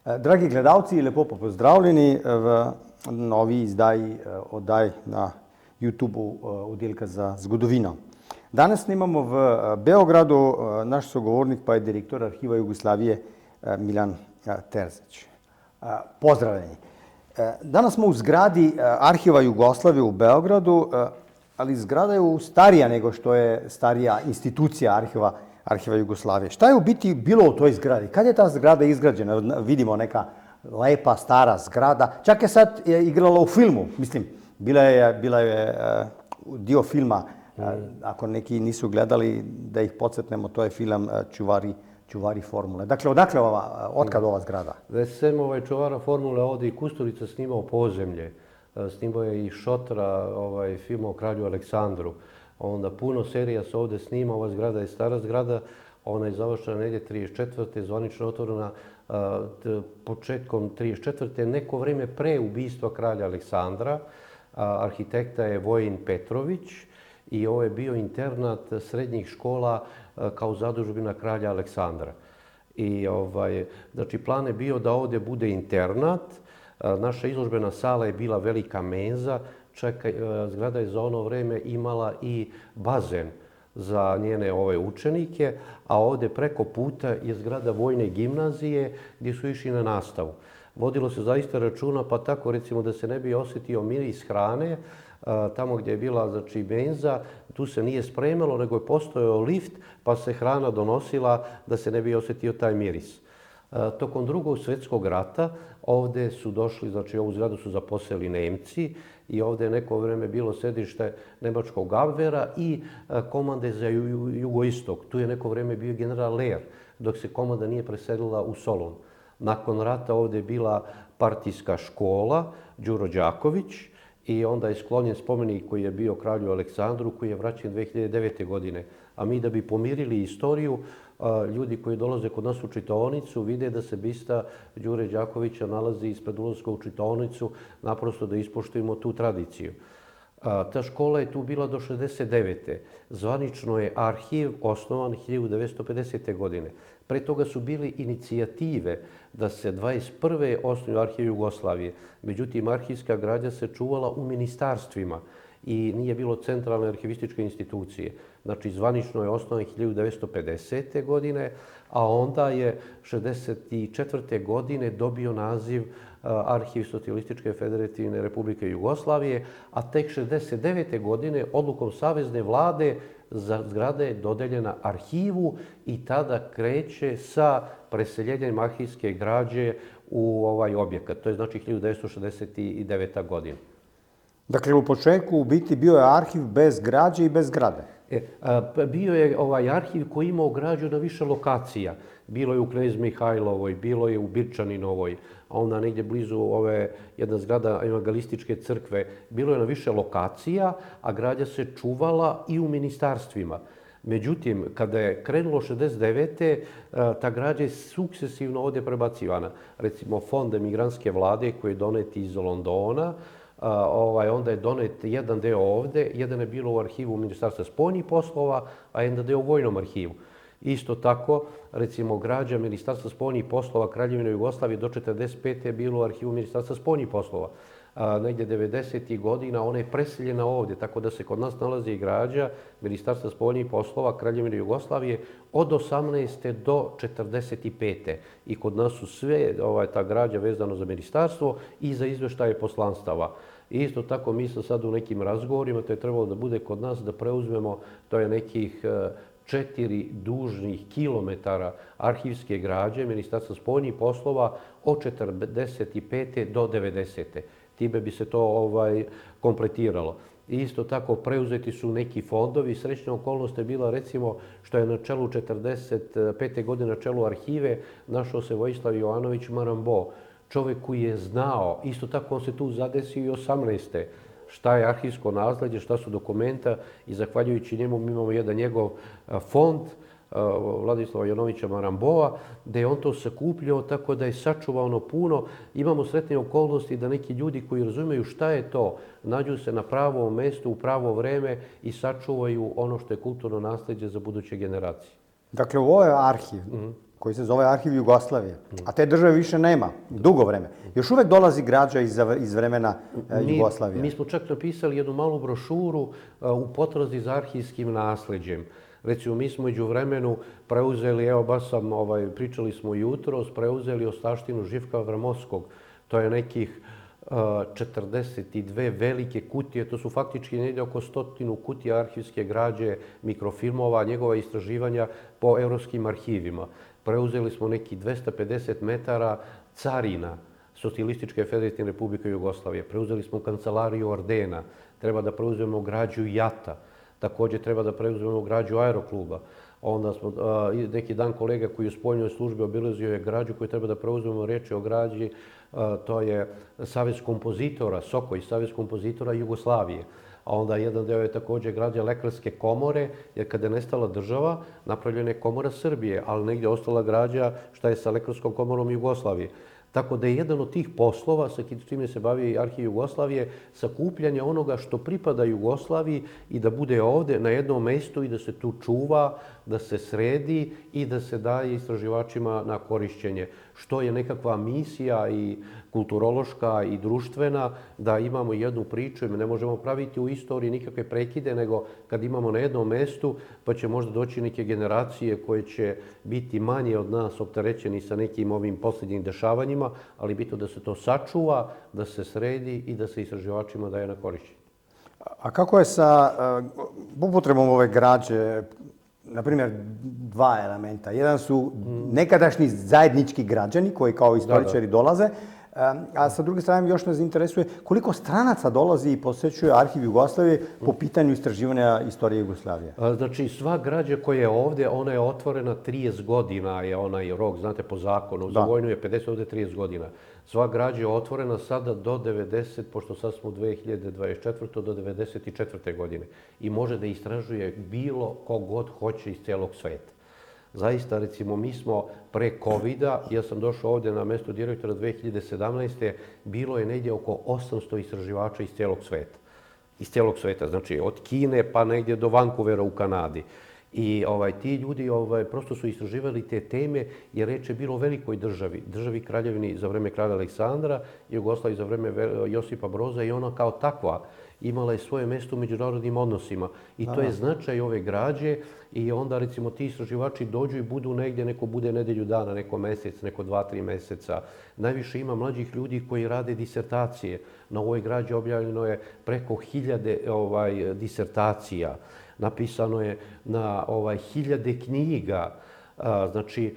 Dragi gledalci, lepo pozdravljeni v novi izdaji oddaj na YouTubu oddelka za zgodovino. Danes snemamo v Beogradu, naš sogovornik pa je direktor Arhiva Jugoslavije Milan Terzić. Pozdravljeni. Danas smo u zgradi Arhiva Jugoslavije u Beogradu, ali zgrada je starija nego što je starija institucija Arhiva Jugoslavije. Šta je u biti bilo u toj zgradi? Kad je ta zgrada izgrađena? Vidimo neka lepa, stara zgrada. Čak je sad igrala u filmu. Mislim, bila je dio filma. Ako neki nisu gledali, da ih podsjetnemo, to je film Čuvari formule. Dakle, otkad ova zgrada? Već sem Čuvara formule ovdje i Kusturica snimao Podzemlje. Snimao je i Šotra, film o kralju Aleksandru. Onda puno serija se ovdje snima, ova zgrada je stara zgrada, ona je završena negdje 34. zvanično otvorena početkom 34. neko vrijeme pre ubistva kralja Aleksandra. Arhitekta je Vojin Petrović i ovo je bio internat srednjih škola kao zadužbina kralja Aleksandra. I znači plan je bio da ovdje bude internat. Naša izložbena sala je bila velika menza, čak zgrada je za ono vrijeme imala i bazen za njene učenike, a ovdje preko puta je zgrada vojne gimnazije gdje su išli na nastavu. Vodilo se zaista računa, pa tako recimo da se ne bi osjetio miris hrane, tamo gdje je bila znači menza, tu se nije spremalo, nego je postojao lift, pa se hrana donosila da se ne bi osjetio taj miris. Tokom Drugog svjetskog rata ovdje su došli, znači ovu zgradu su zaposeli Nemci i ovdje je neko vrijeme bilo sedište nemačkog Abwehra i komande za jugoistok. Tu je neko vrijeme bio general Lehr, dok se komanda nije preselila u Solun. Nakon rata ovdje je bila partijska škola Đuro Đaković i onda je sklonjen spomenik koji je bio kralju Aleksandru, koji je vraćen 2009. godine. A mi da bi pomirili istoriju, ljudi koji dolaze kod nas u čitaonicu vide da se bista Đure Đakovića nalazi ispred ulaska u čitaonicu, naprosto da ispoštujemo tu tradiciju. Ta škola je tu bila do 69. Zvanično je arhiv osnovan 1950. godine. Pre toga su bili inicijative da se 21. osnuje Arhiv Jugoslavije. Međutim, arhivska građa se čuvala u ministarstvima i nije bilo centralne arhivističke institucije. Znači, zvanično je osnovan 1950. godine, a onda je 1964. godine dobio naziv Arhiv Socijalističke federativne Republike Jugoslavije, a tek 1969. godine odlukom Savezne vlade zgrada je dodeljena arhivu i tada kreće sa preseljenjem arhivske građe u ovaj objekat. To je znači 1969. godina. Dakle, u početku u biti bio je arhiv bez građe i bez zgrade. Bio je arhiv koji imao građu na više lokacija. Bilo je u Knez Mihajlovoj, bilo je u Birčaninovoj, a onda negdje blizu jedna zgrada evangelističke crkve. Bilo je na više lokacija, a građa se čuvala i u ministarstvima. Međutim, kada je krenulo 69. ta građa je sukcesivno ovdje prebacivana. Recimo, fond emigrantske vlade koji je donet iz Londona, onda je donet jedan deo ovdje, jedan je bilo u arhivu Ministarstva spoljnih poslova, a jedan deo u Vojnom arhivu. Isto tako, recimo, građa Ministarstva spoljnih poslova Kraljevine Jugoslavije do 1945. je bilo u arhivu Ministarstva spoljnih poslova. Negdje 90. godina ona je preseljena ovdje, tako da se kod nas nalazi i građa Ministarstva spoljnih poslova Kraljevine Jugoslavije od 18. do 45. I kod nas su sve ta građa vezano za ministarstvo i za izveštaje poslanstava. Isto tako mi smo sad u nekim razgovorima, to je trebalo da bude kod nas da preuzmemo, to je nekih 4 dužnih kilometara arhivske građe Ministarstva spoljnih poslova od 45. do 90. Time bi se to kompletiralo. Isto tako preuzeti su neki fondovi. Srećna okolnost je bila recimo što je na čelu 45. godine na čelu arhive našao se Vojislav Jovanović Marambo. Čovjek koji je znao, isto tako on se tu zadesio i 18. šta je arhivsko nasleđe, šta su dokumenta i zahvaljujući njemu mi imamo jedan njegov fond Vladislava Jovanovića Maramboa, gdje je on to sakupljao tako da je sačuvano puno. Imamo sretne okolnosti da neki ljudi koji razumiju šta je to, nađu se na pravom mjestu u pravo vreme i sačuvaju ono što je kulturno nasleđe za buduće generacije. Dakle, ovo je arhiv. koji se zove Arhiv Jugoslavije, a te države više nema, dugo vreme. Još uvek dolazi građa iz vremena Jugoslavije. Mi smo čak napisali jednu malu brošuru u potrazi za arhivskim nasleđem. Recimo, mi smo među vremenu preuzeli, evo baš sam, pričali smo jutros, preuzeli ostavštinu Živka Vramovskog. To je nekih 42 velike kutije, to su faktički negdje oko 100 kutija arhivske građe, mikrofilmova, njegova istraživanja po evropskim arhivima. Preuzeli smo neki 250 metara carina Socijalističke federativne republike Jugoslavije. Preuzeli smo kancelariju Ordena, treba da preuzmemo građu JAT-a, također treba da preuzmemo građu Aerokluba. Onda smo, neki dan kolega koji je u spoljnoj službi obilazio je građu koju treba da preuzmemo, reč je o građi, to je Savez kompozitora, Sokoj, Savez kompozitora Jugoslavije. A onda jedan deo je također građa Lekarske komore, jer kada je nestala država, napravljena je Komora Srbije, ali negdje ostala građa šta je sa Lekarskom komorom Jugoslavije. Tako da je jedan od tih poslova, sa čime se bavi i Arhiv Jugoslavije, sakupljanje onoga što pripada Jugoslaviji i da bude ovdje na jednom mjestu i da se tu čuva, da se sredi i da se daje istraživačima na korišćenje. Što je nekakva misija i kulturološka i društvena, da imamo jednu priču, ne možemo praviti u istoriji nikakve prekide, nego kad imamo na jednom mjestu, pa će možda doći neke generacije koje će biti manje od nas opterećeni sa nekim ovim posljednjim dešavanjima, ali bitno da se to sačuva, da se sredi i da se istraživačima daje na korišćenje. A kako je sa upotrebom ove građe? Na primjer, dva elementa. Jedan su nekadašnji zajednički građani koji kao istoričari dolaze, a sa druge strane još nas interesuje koliko stranaca dolazi i posećuje Arhiv Jugoslavije po pitanju istraživanja istorije Jugoslavije. Znači, sva građa koja je ovdje, ona je otvorena 30 godina, je onaj rok, znate, po zakonu. Za vojnu je 50, ovdje 30 godina. Sva građa je otvorena sada do 90, pošto sad smo u 2024. do 94. godine. I može da istražuje bilo kogod hoće iz celog sveta. Zaista, recimo, mi smo pre COVID-a, ja sam došao ovdje na mjesto direktora 2017. Bilo je negdje oko 800 istraživača iz celog sveta. Iz celog sveta, znači od Kine pa negdje do Vancouvera u Kanadi. I ti ljudi prosto su istraživali te teme jer reč je bilo o velikoj državi. Državi kraljevini za vreme kralja Aleksandra, Jugoslaviji za vreme Josipa Broza i ona kao takva imala je svoje mjesto u međunarodnim odnosima. I to je značaj ove građe i onda recimo ti istraživači dođu i budu negdje, neko bude nedelju dana, neko mjesec, neko 2-3 mjeseca. Najviše ima mlađih ljudi koji rade disertacije. Na ovoj građi objavljeno je preko 1000 disertacija. Napisano je na 1000 knjiga. Znači,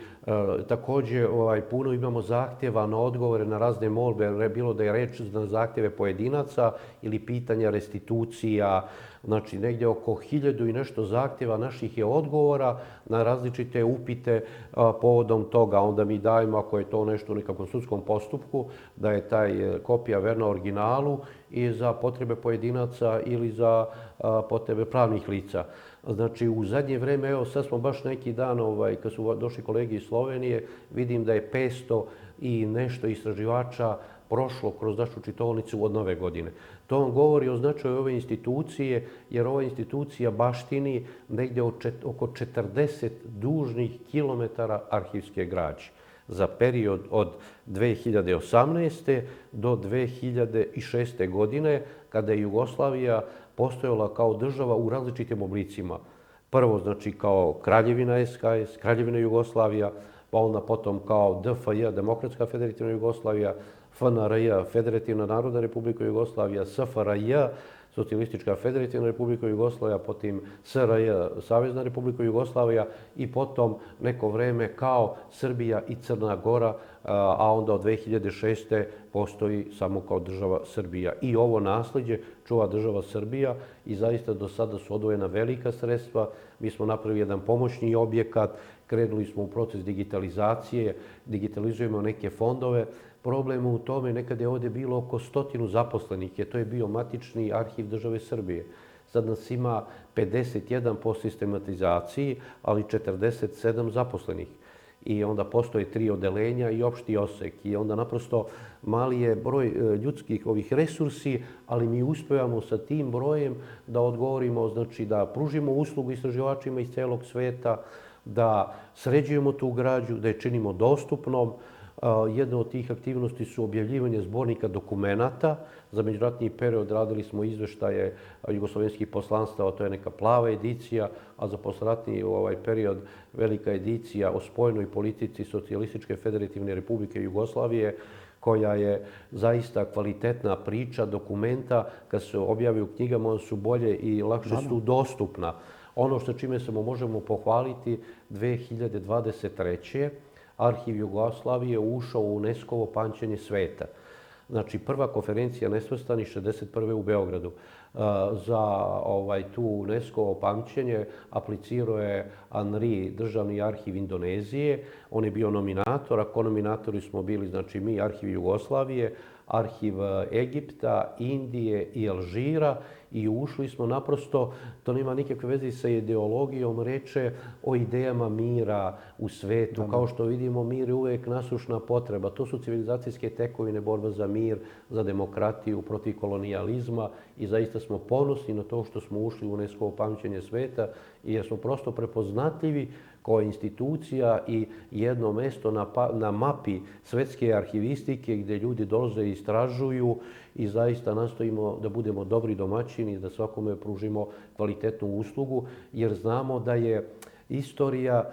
također puno imamo zahtjeva na odgovore na razne molbe, bilo da je reč na zahtjeve pojedinaca ili pitanja restitucija. Znači, negdje oko 1000 i nešto zahtjeva naših je odgovora na različite upite povodom toga. Onda mi dajemo, ako je to nešto u nekakvom sudskom postupku, da je taj kopija verna originalu i za potrebe pojedinaca ili za potrebe pravnih lica. Znači, u zadnje vreme, evo sad smo baš neki dan, kad su došli kolegi iz Slovenije, vidim da je 500 i nešto istraživača prošlo kroz našu čitaonicu od nove godine. To vam govori o značaju ove institucije, jer ova institucija baštini negdje oko 40 dužnih kilometara arhivske građe za period od 2018. do 2006. godine, kada je Jugoslavija postojala kao država u različitim oblicima. Prvo, znači, kao Kraljevina SHS, Kraljevina Jugoslavija, pa onda potom kao DFJ, Demokratska federativna Jugoslavija, FNRJ, Federativna narodna republika Jugoslavija, SFRJ, Socijalistička federativna republika Jugoslavija, potom SRJ, Savezna republika Jugoslavija i potom neko vreme kao Srbija i Crna Gora, a onda od 2006. postoji samo kao država Srbija. I ovo nasljeđe čuva država Srbija i zaista do sada su odvojena velika sredstva. Mi smo napravili jedan pomoćni objekat, krenuli smo u proces digitalizacije, digitalizujemo neke fondove. Problem u tome nekada je ovdje bilo oko 100 zaposlenih, jer to je bio matični arhiv države Srbije. Sad nas ima 51 po sistematizaciji, ali 47 zaposlenih. I onda postoje 3 odelenja i opšti osek. I onda naprosto mali je broj ljudskih ovih resursi, ali mi uspevamo sa tim brojem da odgovorimo, znači da pružimo uslugu istraživačima iz celog sveta, da sređujemo tu građu, da je činimo dostupnom. Jedna od tih aktivnosti su objavljivanje zbornika dokumenata. Za međuratni period radili smo izveštaje jugoslovenskih poslanstava, to je neka plava edicija, a za posleratni period velika edicija o spoljnoj politici Socijalističke federativne republike Jugoslavije, koja je zaista kvalitetna priča, dokumenta. Kad se objavi u knjigama, ona su bolje i lakše su dostupna. Ono što čime se možemo pohvaliti, 2023. Arhiv Jugoslavije ušao u UNESCO-ovo pamćenje sveta. Znači, prva konferencija nesvrstanih 61. u Beogradu. Za tu UNESCO-ovo pamćenje aplicirao je Anri, Državni arhiv Indonezije. On je bio nominator, a konominatori smo bili, znači, mi, Arhiv Jugoslavije, Arhiv Egipta, Indije i Alžira, i ušli smo naprosto, to nema nikakve veze sa ideologijom, reče o idejama mira u svetu. Kao što vidimo, mir je uvek nasušna potreba. To su civilizacijske tekovine, borba za mir, za demokratiju, protiv kolonijalizma, i zaista smo ponosni na to što smo ušli u UNESCO pamćenje sveta, jer smo prosto prepoznatljivi kao institucija i jedno mesto na mapi svetske arhivistike gdje ljudi dolaze i istražuju, i zaista nastojimo da budemo dobri domaćini, da svakome pružimo kvalitetnu uslugu, jer znamo da je istorija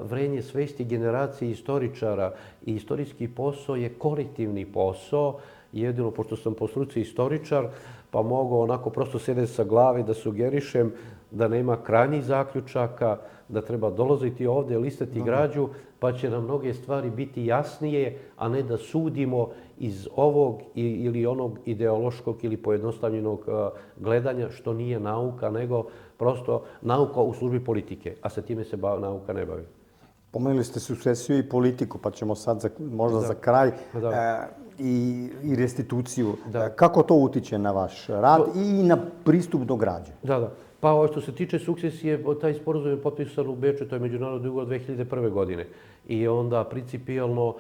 vrenje svesti generacije istoričara, i istorijski posao je kolektivni posao. Jedino, pošto sam po struci istoričar, pa mogu onako prosto sedeti sa glave da sugerišem da nema krajnjih zaključaka, da treba dolaziti ovdje, listati građu, pa će nam mnoge stvari biti jasnije, a ne da sudimo iz ovog ili onog ideološkog ili pojednostavljenog gledanja, što nije nauka, nego prosto nauka u službi politike, a sa time se nauka ne bavi. Pomenuli ste sukcesiju i politiku, pa ćemo sad možda za kraj i restituciju. Kako to utiče na vaš rad i na pristup do građe? Da. Pa što se tiče sukcesije, taj sporazum je potpisan u Beču, to je međunarodni ugovor 2001. godine. I onda principijalno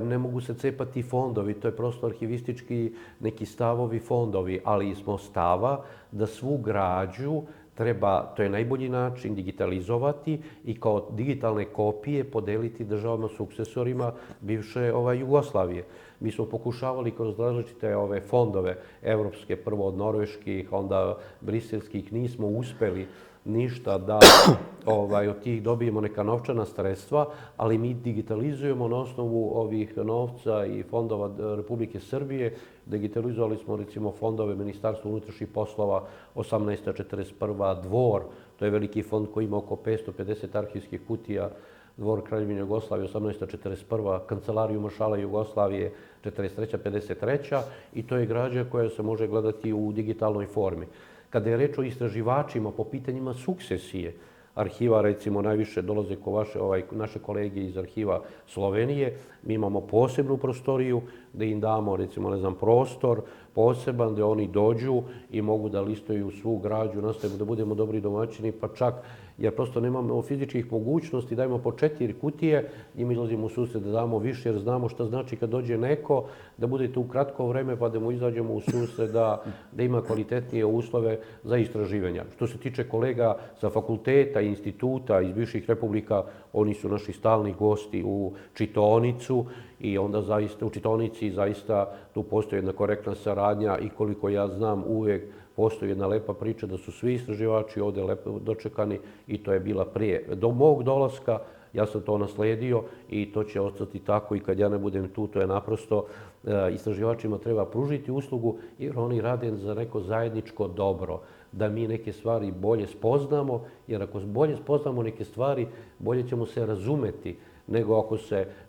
ne mogu se cepati fondovi, to je prosto arhivistički neki stavovi fondovi, ali smo stava da svu građu treba, to je najbolji način, digitalizovati i kao digitalne kopije podeliti državama sukcesorima bivše Jugoslavije. Mi smo pokušavali kroz različite fondove, evropske, prvo od norveških, onda briselskih, nismo uspeli ništa da od tih dobijemo neka novčana sredstva, ali mi digitalizujemo na osnovu ovih novca i fondova Republike Srbije. Digitalizovali smo recimo fondove Ministarstva unutrašnjih poslova 1841. Dvor, to je veliki fond koji ima oko 550 arhivskih kutija, Dvor Kraljevine Jugoslavije 1841. Kancelariju maršala Jugoslavije 43-53. I to je građa koja se može gledati u digitalnoj formi. Kada je reč o istraživačima po pitanjima sukcesije, arhiva recimo najviše dolaze ko naše kolege iz arhiva Slovenije. Mi imamo posebnu prostoriju da im damo recimo prostor poseban gdje oni dođu i mogu da listaju svu građu, nastavimo da budemo dobri domaćini, pa čak jer prosto nemamo fizičkih mogućnosti, dajemo po 4 kutije i mi izlazimo u susret da damo više, jer znamo šta znači kad dođe neko, da budete u kratko vreme pa da mu izađemo u susret, da ima kvalitetnije uslove za istraživanja. Što se tiče kolega sa fakulteta i instituta iz bivših republika, oni su naši stalni gosti u čitaonicu i onda zaista u čitaonici zaista tu postoji jedna korektna saradnja i koliko ja znam uvijek postoji jedna lepa priča da su svi istraživači ovdje lepo dočekani i to je bila prije. Do mog dolaska ja sam to nasledio i to će ostati tako i kad ja ne budem tu, to je naprosto istraživačima treba pružiti uslugu jer oni rade za neko zajedničko dobro, da mi neke stvari bolje spoznamo, jer ako bolje spoznamo neke stvari, bolje ćemo se razumeti nego ako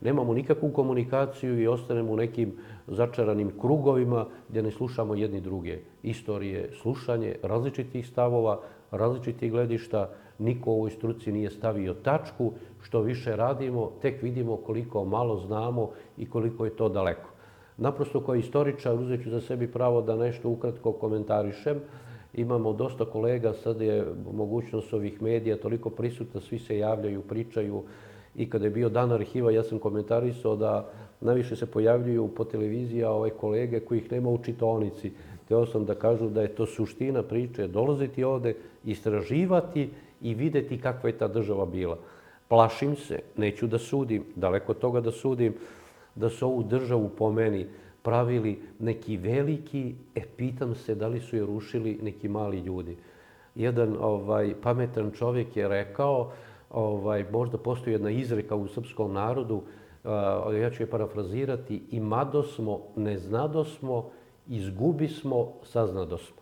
nemamo nikakvu komunikaciju i ostanemo u nekim začaranim krugovima gdje ne slušamo jedni druge. Istorije, slušanje različitih stavova, različitih gledišta, niko u ovoj struci nije stavio tačku, što više radimo, tek vidimo koliko malo znamo i koliko je to daleko. Naprosto kao istoričar uzet ću za sebi pravo da nešto ukratko komentarišem. Imamo dosta kolega, sad je mogućnost ovih medija toliko prisutna, svi se javljaju, pričaju. I kada je bio dan arhiva, ja sam komentarisao da najviše se pojavljuju po televiziji kolege kojih nema u čitaonici. Hteo sam da kažu da je to suština priče, dolaziti ovde, istraživati i videti kakva je ta država bila. Plašim se, neću da sudim, daleko od toga da sudim, da su ovu državu po meni pravili neki veliki, pitam se da li su je rušili neki mali ljudi. Jedan pametan čovjek je rekao, možda postoji jedna izreka u srpskom narodu, ja ću je parafrazirati, imadosmo, neznadosmo, izgubismo, saznadosmo.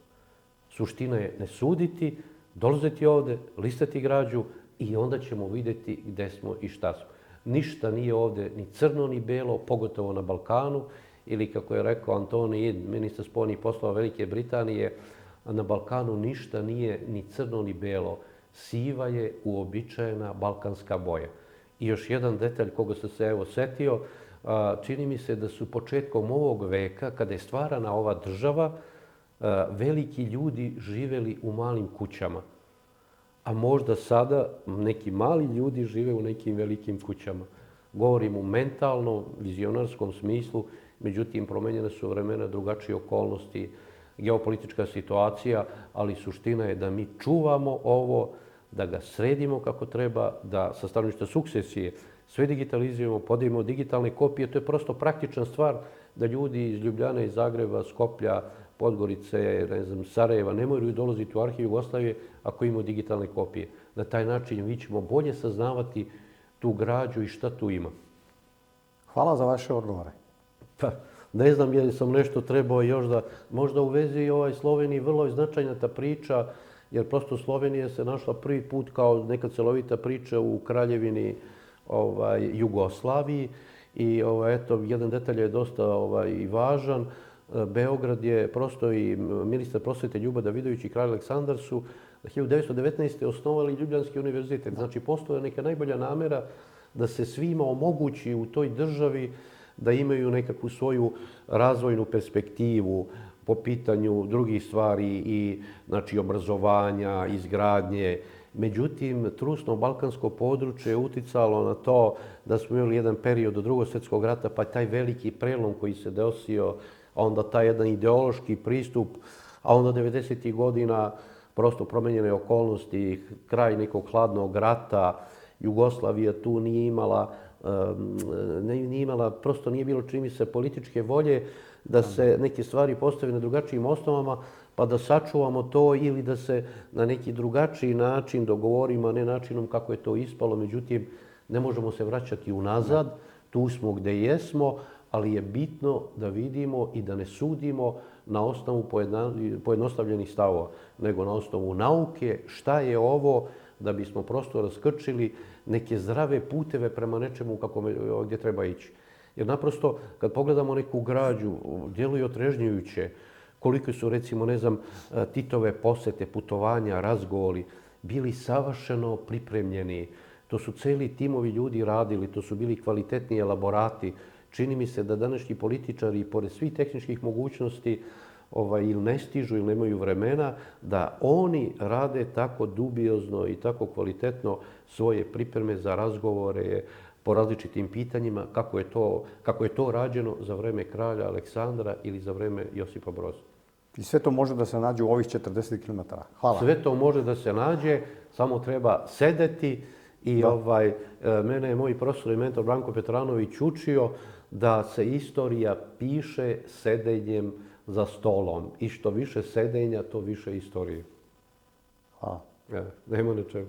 Suština je ne suditi, dolaziti ovde, listati građu i onda ćemo vidjeti gde smo i šta smo. Ništa nije ovde ni crno ni belo, pogotovo na Balkanu, ili kako je rekao Antoni Id, ministar spoljnih poslova Velike Britanije, na Balkanu ništa nije ni crno ni belo, siva je uobičajena balkanska boja. I još jedan detalj koga sam se setio, čini mi se da su početkom ovog veka, kada je stvarana ova država, veliki ljudi živeli u malim kućama. A možda sada neki mali ljudi žive u nekim velikim kućama. Govorim u mentalnom, vizionarskom smislu, međutim promenjene su vremena, drugačije okolnosti, geopolitička situacija, ali suština je da mi čuvamo ovo, da ga sredimo kako treba, da sa stanovišta sukcesije sve digitalizujemo, podijemo digitalne kopije. To je prosto praktična stvar da ljudi iz Ljubljane, iz Zagreba, Skoplja, Podgorice, Sarajeva ne moraju dolaziti u arhiv Jugoslavije ako imaju digitalne kopije. Na taj način mi ćemo bolje saznavati tu građu i šta tu ima. Hvala za vaše odgovore. Pa, ne znam je li sam nešto trebao još da... Možda u vezi Sloveniji vrlo je značajna ta priča, jer prosto Slovenija se našla prvi put kao neka celovita priča u kraljevini Jugoslaviji. I eto, jedan detalj je dosta i važan. Beograd je prosto i ministar prosvete Ljubo Davidović i kralj Aleksandar su 1919. osnovali Ljubljanski univerzitet. Znači, postoje neka najbolja namera da se svima omogući u toj državi da imaju nekakvu svoju razvojnu perspektivu po pitanju drugih stvari i znači obrazovanja, izgradnje. Međutim, trusno balkansko područje je uticalo na to da smo imali jedan period od Drugog svjetskog rata, pa taj veliki prelom koji se desio, a onda taj jedan ideološki pristup, a onda 90. godina prosto promenjene okolnosti, kraj nekog hladnog rata, Jugoslavija tu nije imala, prosto nije bilo čini mi se političke volje da se neke stvari postave na drugačijim osnovama, pa da sačuvamo to ili da se na neki drugačiji način dogovorimo, a ne načinom kako je to ispalo. Međutim, ne možemo se vraćati unazad, tu smo gde jesmo, ali je bitno da vidimo i da ne sudimo na osnovu pojednostavljenih stavova, nego na osnovu nauke šta je ovo, da bismo prosto raskrčili neke zdrave puteve prema nečemu gdje treba ići. Jer naprosto, kad pogledamo neku građu, djeluje otrežnjujuće, koliko su, recimo, ne znam, Titove posete, putovanja, razgovori, bili savršeno pripremljeni. To su celi timovi ljudi radili, to su bili kvalitetni elaborati. Čini mi se da današnji političari, pored svih tehničkih mogućnosti, ili ne stižu ili nemaju vremena, da oni rade tako dubiozno i tako kvalitetno svoje pripreme za razgovore po različitim pitanjima, kako je to rađeno za vreme kralja Aleksandra ili za vreme Josipa Broza. I sve to može da se nađe u ovih 40 km. Hvala. Sve to može da se nađe, samo treba sedeti i mene je moj profesor i mentor Branko Petranović učio da se istorija piše sedenjem za stolom. I što više sedenja, to više istorije. Hvala. Nema na čemu.